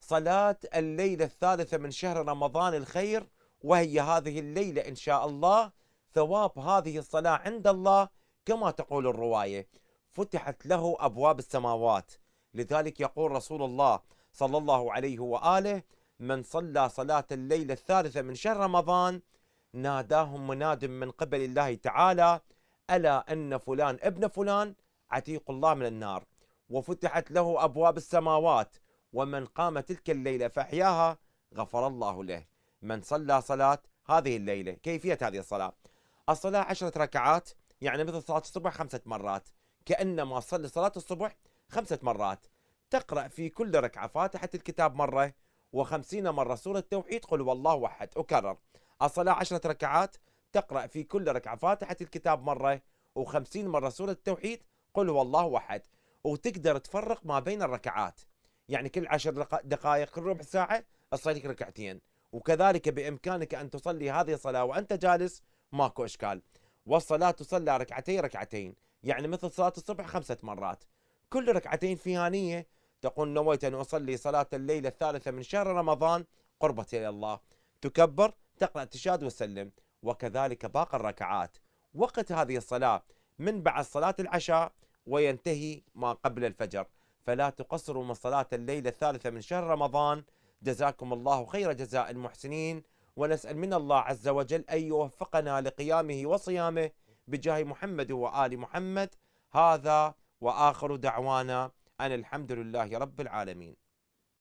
صلاة الليلة الثالثة من شهر رمضان الخير، وهي هذه الليلة إن شاء الله. ثواب هذه الصلاة عند الله كما تقول الرواية، فتحت له أبواب السماوات. لذلك يقول رسول الله صلى الله عليه وآله: من صلى صلاة الليلة الثالثة من شهر رمضان ناداهم مناد من قبل الله تعالى: ألا أن فلان ابن فلان عتيق الله من النار، وفتحت له أبواب السماوات. ومن قام تلك الليلة فأحياها غفر الله له. من صلى صلاة هذه الليلة، كيفية هذه الصلاة: الصلاة 10 ركعات، يعني مثل صلاة الصبح 5 مرات، كأنما صلي صلاة الصبح 5 مرات. تقرأ في كل ركعة فاتحة الكتاب مرة، و50 مرة سورة التوحيد قل هو الله أحد. أكرر: الصلاة 10 ركعات، تقرأ في كل ركعة فاتحة الكتاب مرة، و50 مرة سورة التوحيد قل هو الله أحد. وتقدر تفرق ما بين الركعات، يعني كل 10 دقائق كل ربع ساعة تصلي لك ركعتين. وكذلك بإمكانك أن تصلي هذه الصلاة وأنت جالس، ماكو إشكال. والصلاة تصلى ركعتين ركعتين، يعني مثل صلاة الصبح 5 مرات. كل ركعتين فيها نية، تقول: نويت أن أصلي صلاة الليلة الثالثة من شهر رمضان قربة إلى الله. تكبر، تقرأ تشهد وسلم. وكذلك باقي الركعات. وقت هذه الصلاة من بعد صلاة العشاء وينتهي ما قبل الفجر، فلا تقصروا من صلاة الليلة الثالثة من شهر رمضان. جزاكم الله خير جزاء المحسنين، ونسأل من الله عز وجل أن يوفقنا لقيامه وصيامه بجاه محمد وآل محمد. هذا وآخر دعوانا أن الحمد لله رب العالمين.